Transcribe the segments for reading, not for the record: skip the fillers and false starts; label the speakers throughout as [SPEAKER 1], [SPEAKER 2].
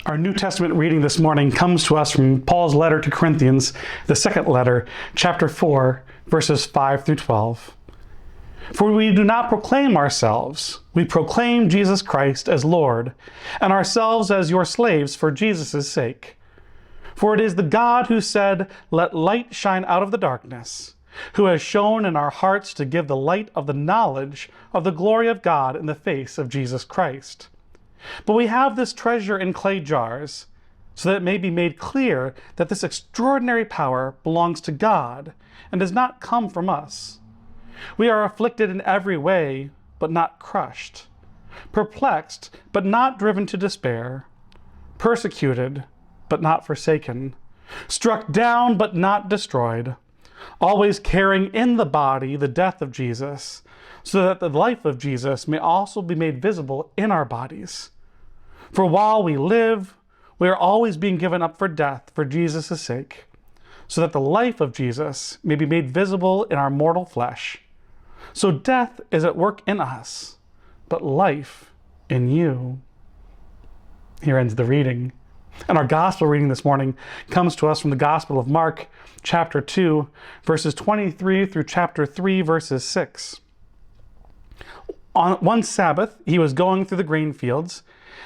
[SPEAKER 1] Our New Testament reading this morning comes to us from Paul's letter to Corinthians, the second letter, chapter 4, verses 5 through 12. For we do not proclaim ourselves, we proclaim Jesus Christ as Lord, and ourselves as your slaves for Jesus' sake. For it is the God who said, "Let light shine out of the darkness," who has shone in our hearts to give the light of the knowledge of the glory of God in the face of Jesus Christ. But we have this treasure in clay jars, so that it may be made clear that this extraordinary power belongs to God and does not come from us. We are afflicted in every way, but not crushed, perplexed, but not driven to despair, persecuted, but not forsaken, struck down, but not destroyed, always carrying in the body the death of Jesus, so that the life of Jesus may also be made visible in our bodies. For while we live, we are always being given up for death for Jesus' sake, so that the life of Jesus may be made visible in our mortal flesh. So death is at work in us, but life in you. Here ends the reading. And our gospel reading this morning comes to us from the Gospel of Mark, chapter 2, verses 23 through chapter 3, verses 6. On one Sabbath, he was going through the grain fields,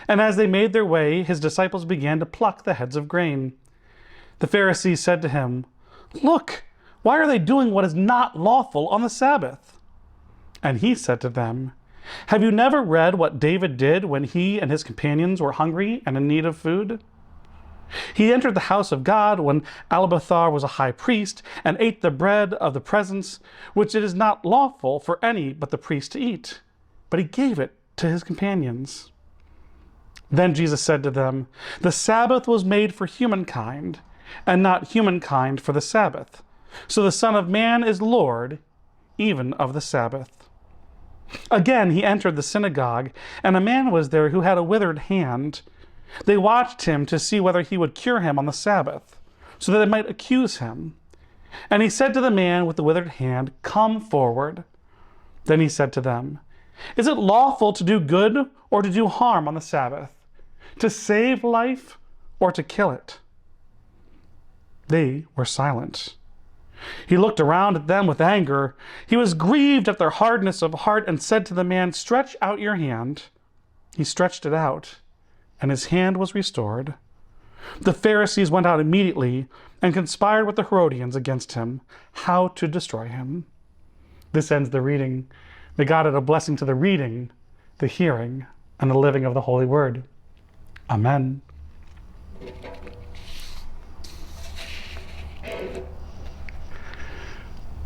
[SPEAKER 1] and as they made their way, his disciples began to pluck the heads of grain. The Pharisees said to him, "Look, why are they doing what is not lawful on the Sabbath?" And he said to them, "Have you never read what David did when he and his companions were hungry and in need of food? He entered the house of God when Abiathar was a high priest and ate the bread of the presence, which it is not lawful for any but the priest to eat, but he gave it to his companions." Then Jesus said to them, "The Sabbath was made for humankind, and not humankind for the Sabbath. So the Son of Man is Lord, even of the Sabbath." Again he entered the synagogue, and a man was there who had a withered hand. They watched him to see whether he would cure him on the Sabbath, so that they might accuse him. And he said to the man with the withered hand, "Come forward." Then he said to them, "Is it lawful to do good or to do harm on the Sabbath? To save life or to kill it?" They were silent. He looked around at them with anger. He was grieved at their hardness of heart and said to the man, "Stretch out your hand." He stretched it out, and his hand was restored. The Pharisees went out immediately and conspired with the Herodians against him, how to destroy him. This ends the reading. May God add a blessing to the reading, the hearing, and the living of the Holy Word. Amen.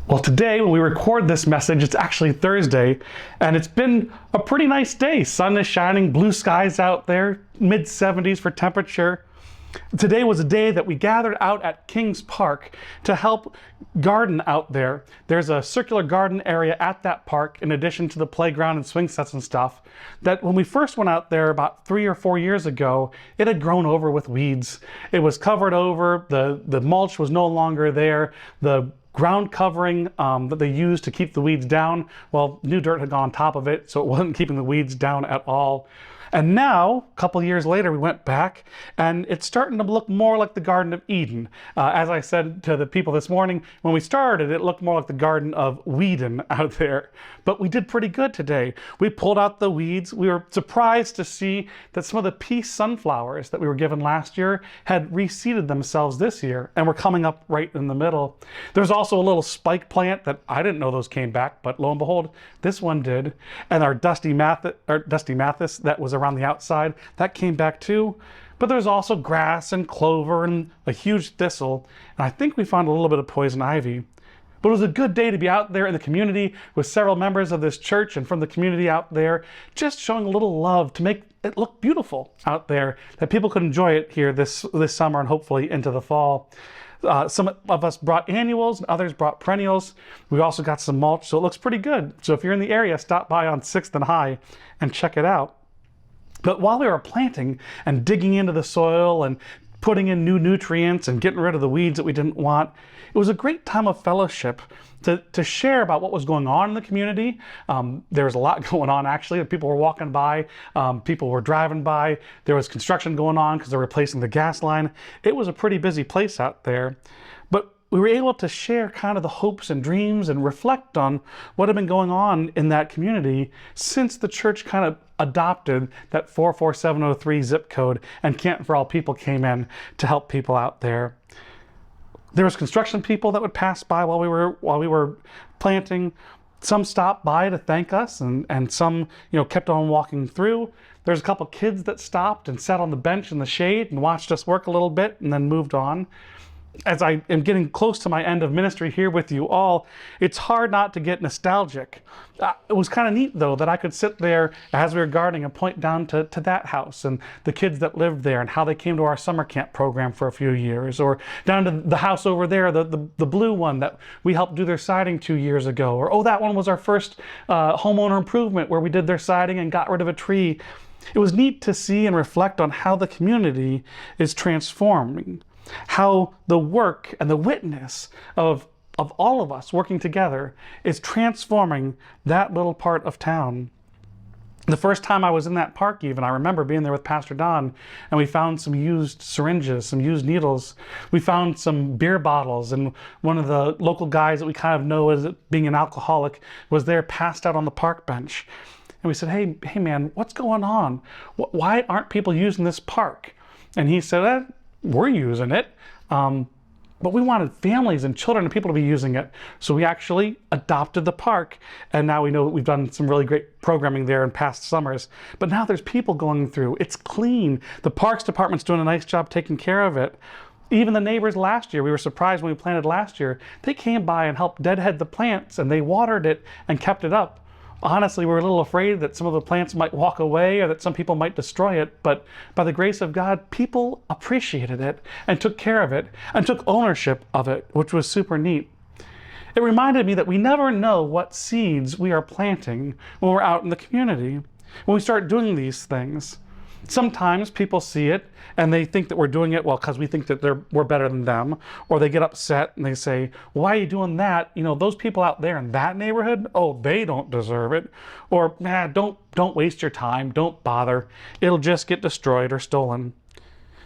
[SPEAKER 1] Well, today, when we record this message, it's actually Thursday, and it's been a pretty nice day. Sun is shining, blue skies out there, mid-70s for temperature. Today was a day that we gathered out at Kings Park to help garden out there. There's a circular garden area at that park, in addition to the playground and swing sets and stuff, that when we first went out there about 3 or 4 years ago, it had grown over with weeds. It was covered over, the mulch was no longer there, the ground covering that they used to keep the weeds down, well, new dirt had gone on top of it, so it wasn't keeping the weeds down at all. And now, a couple years later, we went back, and it's starting to look more like the Garden of Eden. As I said to the people this morning, when we started, it looked more like the Garden of Weeden out there. But we did pretty good today. We pulled out the weeds. We were surprised to see that some of the peace sunflowers that we were given last year had reseeded themselves this year, and were coming up right in the middle. There's also a little spike plant that I didn't know those came back, but lo and behold, this one did. And our Dusty Mathis that was around the outside, that came back too. But there's also grass and clover and a huge thistle, and I think we found a little bit of poison ivy. But it was a good day to be out there in the community with several members of this church and from the community out there, just showing a little love to make it look beautiful out there, that people could enjoy it here this summer and hopefully into the fall. Some of us brought annuals and others brought perennials. We also got some mulch, so it looks pretty good. So if you're in the area, stop by on 6th and High and check it out. But while we were planting and digging into the soil and putting in new nutrients and getting rid of the weeds that we didn't want. It was a great time of fellowship to share about what was going on in the community. There was a lot going on, actually. People were walking by, people were driving by. There was construction going on because they're replacing the gas line. It was a pretty busy place out there. But we were able to share kind of the hopes and dreams and reflect on what had been going on in that community since the church kind of adopted that 44703 zip code and Canton for All People came in to help people out there. There was construction people that would pass by while we were planting. Some stopped by to thank us, and some kept on walking through. There's a couple kids that stopped and sat on the bench in the shade and watched us work a little bit and then moved on. As I am getting close to my end of ministry here with you all, it's hard not to get nostalgic. It was kind of neat, though, that I could sit there as we were gardening and point down to that house and the kids that lived there and how they came to our summer camp program for a few years, or down to the house over there, the blue one that we helped do their siding 2 years ago, or oh, that one was our first homeowner improvement where we did their siding and got rid of a tree. It was neat to see and reflect on how the community is transforming, how the work and the witness of all of us working together is transforming that little part of town. The first time I was in that park even, I remember being there with Pastor Don, and we found some used syringes, some used needles. We found some beer bottles, and one of the local guys that we kind of know as being an alcoholic was there passed out on the park bench. And we said, hey man, what's going on? Why aren't people using this park? And he said, we're using it, but we wanted families and children and people to be using it. So we actually adopted the park, and now we know we've done some really great programming there in past summers. But now there's people going through. It's clean. The Parks Department's doing a nice job taking care of it. Even the neighbors last year, we were surprised when we planted last year, they came by and helped deadhead the plants, and they watered it and kept it up. Honestly, we were a little afraid that some of the plants might walk away or that some people might destroy it, but by the grace of God, people appreciated it and took care of it and took ownership of it, which was super neat. It reminded me that we never know what seeds we are planting when we're out in the community, when we start doing these things. Sometimes people see it and they think that we're doing it, well, because we think that we're better than them, or they get upset and they say, why are you doing that? Those people out there in that neighborhood, oh, they don't deserve it. Or, don't waste your time, don't bother. It'll just get destroyed or stolen.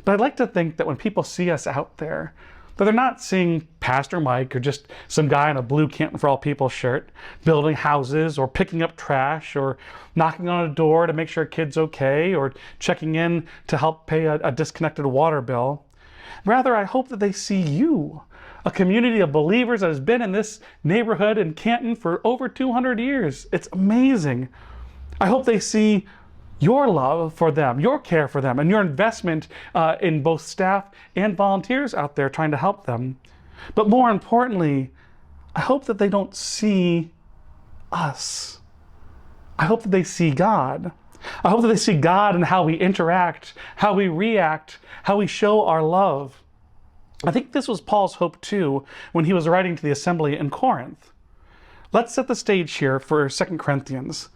[SPEAKER 1] But I'd like to think that when people see us out there, that they're not seeing Pastor Mike or just some guy in a blue Canton for All People shirt building houses or picking up trash or knocking on a door to make sure a kid's okay or checking in to help pay a disconnected water bill. Rather, I hope that they see you, a community of believers that has been in this neighborhood in Canton for over 200 years. It's amazing. I hope they see your love for them, your care for them, and your investment in both staff and volunteers out there trying to help them. But more importantly, I hope that they don't see us. I hope that they see God. I hope that they see God in how we interact, how we react, how we show our love. I think this was Paul's hope too when he was writing to the assembly in Corinth. Let's set the stage here for 2 Corinthians.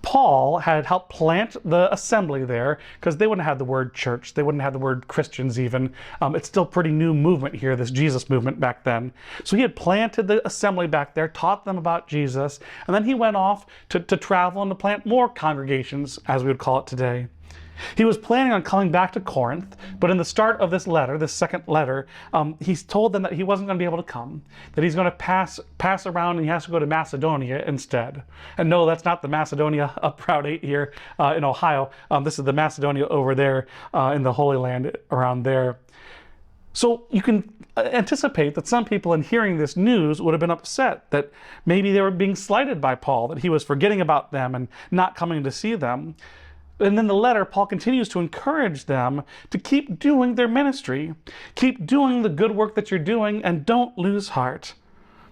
[SPEAKER 1] Paul had helped plant the assembly there because they wouldn't have the word church. They wouldn't have the word Christians even. It's still a pretty new movement here, this Jesus movement back then. So he had planted the assembly back there, taught them about Jesus, and then he went off to travel and to plant more congregations, as we would call it today. He was planning on coming back to Corinth, but in the start of this letter, this second letter, he's told them that he wasn't going to be able to come, that he's going to pass around and he has to go to Macedonia instead. And no, that's not the Macedonia up Route 8 here in Ohio. This is the Macedonia over there in the Holy Land around there. So you can anticipate that some people in hearing this news would have been upset that maybe they were being slighted by Paul, that he was forgetting about them and not coming to see them. And in the letter, Paul continues to encourage them to keep doing their ministry. Keep doing the good work that you're doing and don't lose heart.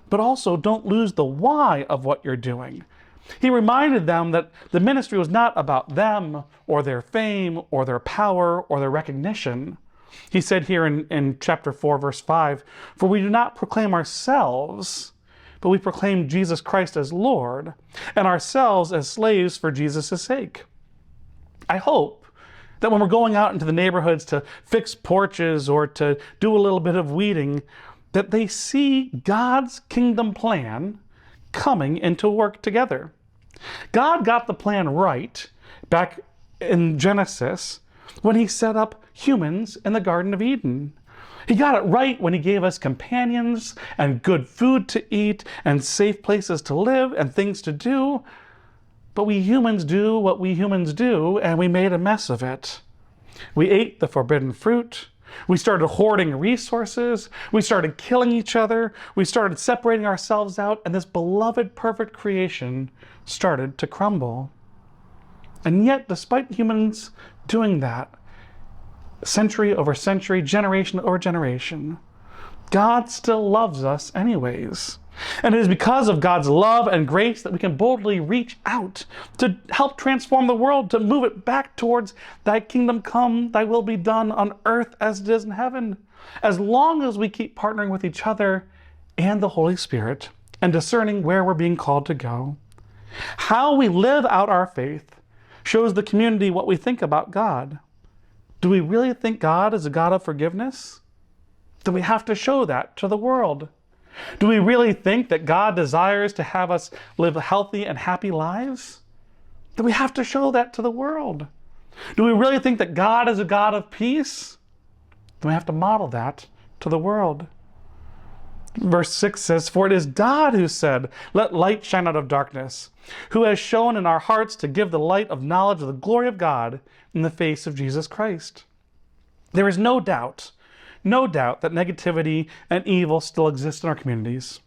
[SPEAKER 1] But also don't lose the why of what you're doing. He reminded them that the ministry was not about them or their fame or their power or their recognition. He said here in chapter 4, verse 5, "For we do not proclaim ourselves, but we proclaim Jesus Christ as Lord, and ourselves as slaves for Jesus' sake." I hope That when we're going out into the neighborhoods to fix porches or to do a little bit of weeding, that they see God's kingdom plan coming into work together. God got the plan right back in Genesis when he set up humans in the Garden of Eden. He got it right when he gave us companions and good food to eat and safe places to live and things to do. But we humans do what we humans do, and we made a mess of it. We ate the forbidden fruit. We started hoarding resources. We started killing each other. We started separating ourselves out, and this beloved, perfect creation started to crumble. And yet, despite humans doing that, century over century, generation over generation, God still loves us anyways. And it is because of God's love and grace that we can boldly reach out to help transform the world, to move it back towards thy kingdom come, thy will be done on earth as it is in heaven. As long as we keep partnering with each other and the Holy Spirit and discerning where we're being called to go. How we live out our faith shows the community what we think about God. Do we really think God is a God of forgiveness? Then we have to show that to the world. Do we really think that God desires to have us live healthy and happy lives? Then we have to show that to the world. Do we really think that God is a God of peace? Then we have to model that to the world. Verse 6 says, "For it is God who said, 'Let light shine out of darkness,' who has shown in our hearts to give the light of knowledge of the glory of God in the face of Jesus Christ." There is no doubt that negativity and evil still exist in our communities.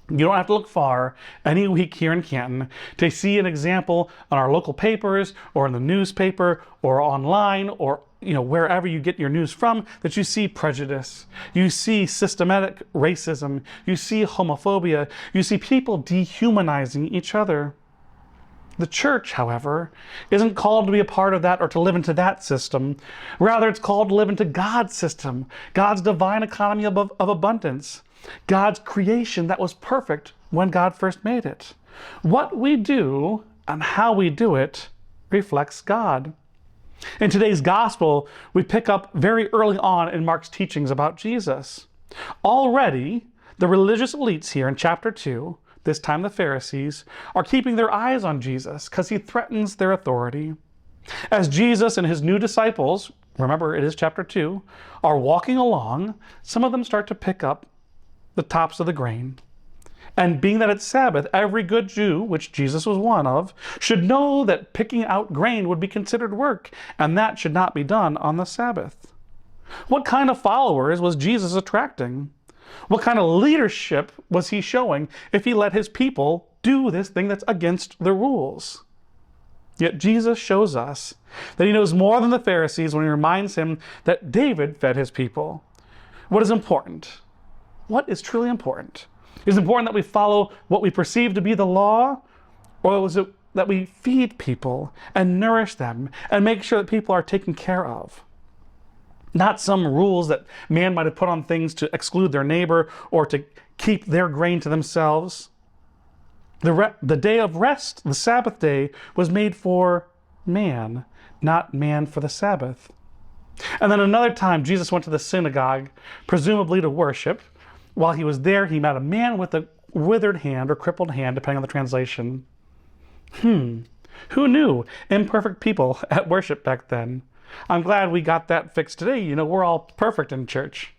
[SPEAKER 1] You don't have to look far any week here in Canton to see an example on our local papers or in the newspaper or online or wherever you get your news from, that you see prejudice, you see systematic racism, you see homophobia, you see people dehumanizing each other. The church, however, isn't called to be a part of that or to live into that system. Rather, it's called to live into God's system, God's divine economy of abundance, God's creation that was perfect when God first made it. What we do and how we do it reflects God. In today's gospel, we pick up very early on in Mark's teachings about Jesus. Already, the religious elites here in chapter 2, this time the Pharisees, are keeping their eyes on Jesus because he threatens their authority. As Jesus and his new disciples, remember it is chapter 2, are walking along, some of them start to pick up the tops of the grain. And being that it's Sabbath, every good Jew, which Jesus was one of, should know that picking out grain would be considered work, and that should not be done on the Sabbath. What kind of followers was Jesus attracting? What kind of leadership was he showing if he let his people do this thing that's against the rules? Yet Jesus shows us that he knows more than the Pharisees when he reminds him that David fed his people. What is important? What is truly important? Is it important that we follow what we perceive to be the law? Or is it that we feed people and nourish them and make sure that people are taken care of? Not some rules that man might have put on things to exclude their neighbor or to keep their grain to themselves. The day of rest, the Sabbath day, was made for man, not man for the Sabbath. And then another time, Jesus went to the synagogue, presumably to worship. While he was there, he met a man with a withered hand or crippled hand, depending on the translation. Who knew? Imperfect people at worship back then. I'm glad we got that fixed today. We're all perfect in church.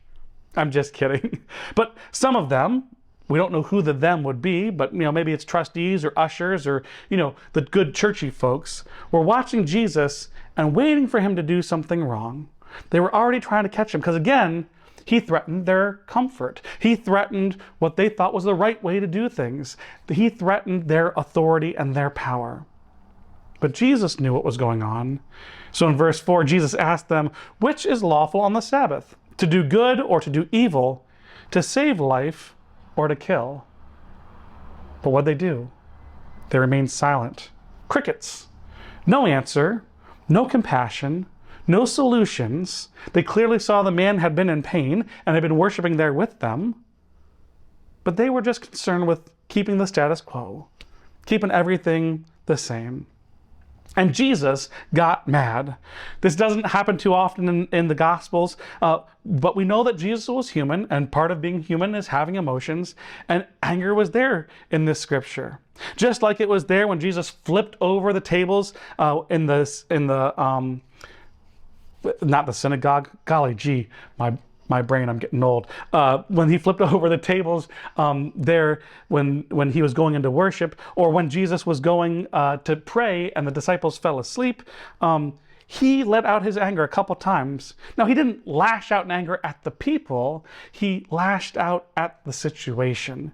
[SPEAKER 1] I'm just kidding. But some of them, we don't know who the them would be, but maybe it's trustees or ushers or, the good churchy folks, were watching Jesus and waiting for him to do something wrong. They were already trying to catch him because, again, he threatened their comfort. He threatened what they thought was the right way to do things. He threatened their authority and their power. But Jesus knew what was going on. So in verse 4, Jesus asked them, "Which is lawful on the Sabbath? To do good or to do evil? To save life or to kill?" But what'd they do? They remained silent. Crickets. No answer, no compassion, no solutions. They clearly saw the man had been in pain and had been worshiping there with them. But they were just concerned with keeping the status quo, keeping everything the same. And Jesus got mad. This doesn't happen too often in the Gospels, but we know that Jesus was human, and part of being human is having emotions, and anger was there in this scripture. Just like it was there when Jesus flipped over the tables in the not the synagogue. Golly gee, my brain, I'm getting old. When he flipped over the tables there when he was going into worship, or when Jesus was going to pray and the disciples fell asleep, he let out his anger a couple times. Now, he didn't lash out in anger at the people. He lashed out at the situation.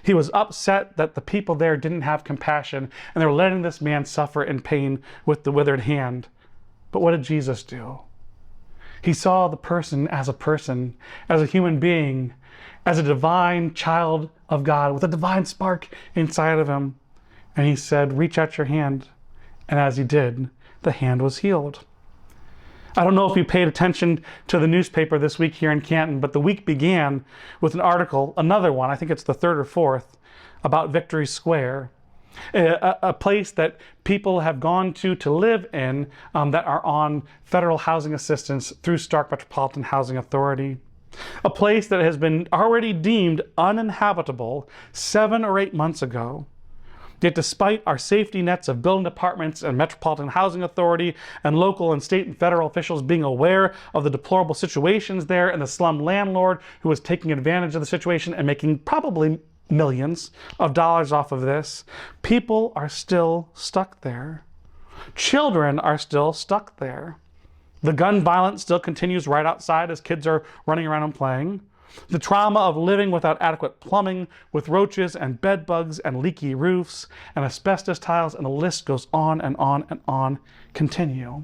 [SPEAKER 1] He was upset that the people there didn't have compassion and they were letting this man suffer in pain with the withered hand. But what did Jesus do? He saw the person, as a human being, as a divine child of God with a divine spark inside of him. And he said, reach out your hand. And as he did, the hand was healed. I don't know if you paid attention to the newspaper this week here in Canton, but the week began with an article, another one, I think it's the third or fourth, about Victory Square. A place that people have gone to live in that are on federal housing assistance through Stark Metropolitan Housing Authority. A place that has been already deemed uninhabitable 7 or 8 months ago. Yet despite our safety nets of building departments and Metropolitan Housing Authority and local and state and federal officials being aware of the deplorable situations there and the slum landlord who was taking advantage of the situation and making probably millions of dollars off of this, people are still stuck there. Children are still stuck there. The gun violence still continues right outside as kids are running around and playing. The trauma of living without adequate plumbing, with roaches and bed bugs and leaky roofs and asbestos tiles, and the list goes on and on and on, continue.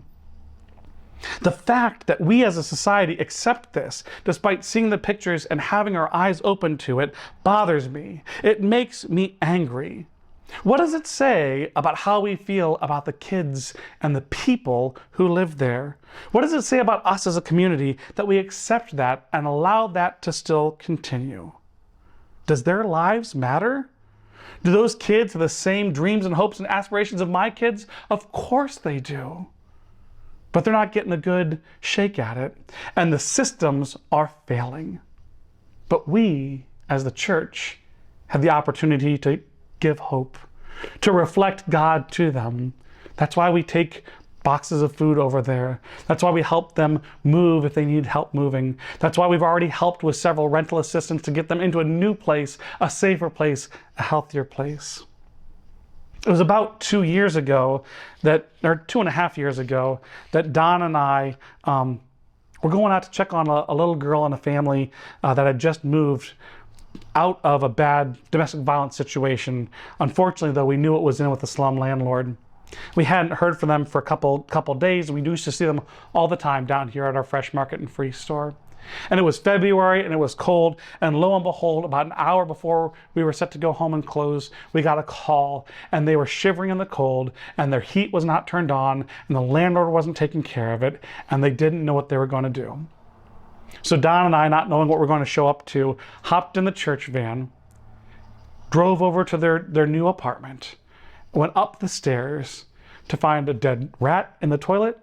[SPEAKER 1] The fact that we as a society accept this, despite seeing the pictures and having our eyes open to it, bothers me. It makes me angry. What does it say about how we feel about the kids and the people who live there? What does it say about us as a community that we accept that and allow that to still continue? Does their lives matter? Do those kids have the same dreams and hopes and aspirations of my kids? Of course they do. But they're not getting a good shake at it, and the systems are failing. But we, as the church, have the opportunity to give hope, to reflect God to them. That's why we take boxes of food over there. That's why we help them move if they need help moving. That's why we've already helped with several rental assistants to get them into a new place, a safer place, a healthier place. It was about 2 years ago or 2.5 years ago, that Don and I were going out to check on a little girl and a family that had just moved out of a bad domestic violence situation. Unfortunately, though, we knew it was in with the slum landlord. We hadn't heard from them for a couple days. We used to see them all the time down here at our Fresh Market and Free Store. And it was February and it was cold, and lo and behold, about an hour before we were set to go home and close, we got a call, and they were shivering in the cold, and their heat was not turned on, and the landlord wasn't taking care of it, and they didn't know what they were going to do. So Don and I, not knowing what we're going to show up to, hopped in the church van, drove over to their new apartment, went up the stairs to find a dead rat in the toilet.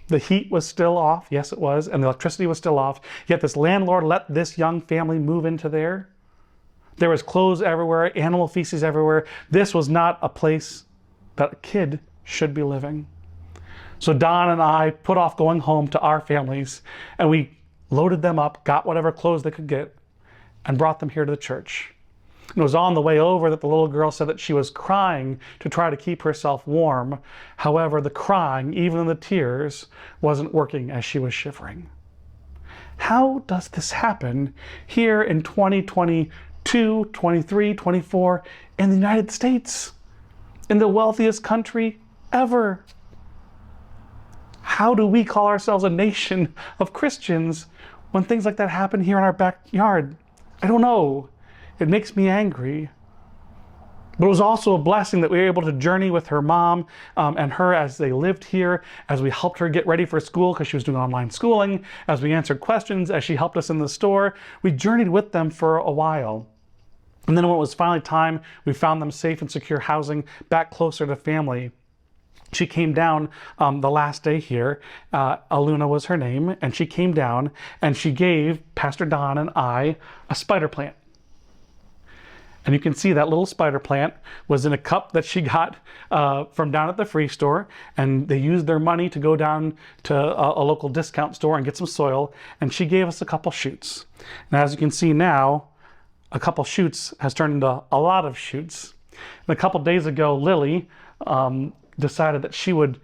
[SPEAKER 1] The heat was still off, yes it was, and the electricity was still off, yet this landlord let this young family move into there. There was clothes everywhere, animal feces everywhere. This was not a place that a kid should be living. So Don and I put off going home to our families, and we loaded them up, got whatever clothes they could get, and brought them here to the church. And it was on the way over that the little girl said that she was crying to try to keep herself warm. However, the crying, even the tears, wasn't working as she was shivering. How does this happen here in 2022, 23, 24 in the United States, in the wealthiest country ever? How do we call ourselves a nation of Christians when things like that happen here in our backyard? I don't know. It makes me angry. But it was also a blessing that we were able to journey with her mom and her as they lived here, as we helped her get ready for school because she was doing online schooling, as we answered questions, as she helped us in the store. We journeyed with them for a while. And then when it was finally time, we found them safe and secure housing back closer to family. She came down the last day here. Aluna was her name, and she came down and she gave Pastor Don and I a spider plant. And you can see that little spider plant was in a cup that she got from down at the free store, and they used their money to go down to a local discount store and get some soil, and she gave us a couple shoots. And as you can see now, a couple shoots has turned into a lot of shoots. And a couple days ago, Lily decided that she would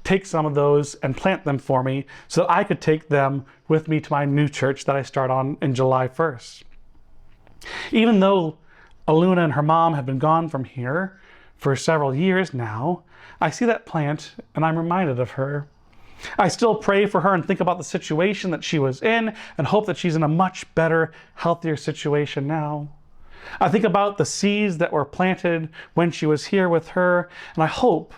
[SPEAKER 1] take some of those and plant them for me so that I could take them with me to my new church that I start on in July 1st. Even though Aluna and her mom have been gone from here for several years now, I see that plant and I'm reminded of her. I still pray for her and think about the situation that she was in and hope that she's in a much better, healthier situation now. I think about the seeds that were planted when she was here with her, and I hope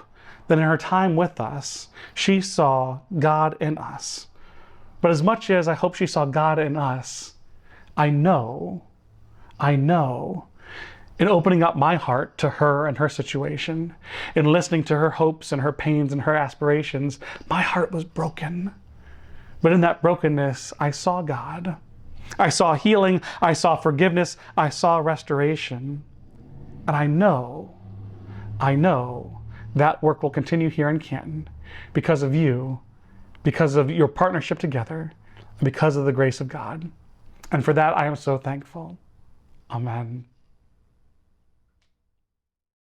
[SPEAKER 1] that in her time with us, she saw God in us. But as much as I hope she saw God in us, I know, in opening up my heart to her and her situation, in listening to her hopes and her pains and her aspirations, my heart was broken. But in that brokenness, I saw God. I saw healing, I saw forgiveness, I saw restoration. And I know that work will continue here in Canton because of you, because of your partnership together, and because of the grace of God. And for that, I am so thankful. Amen.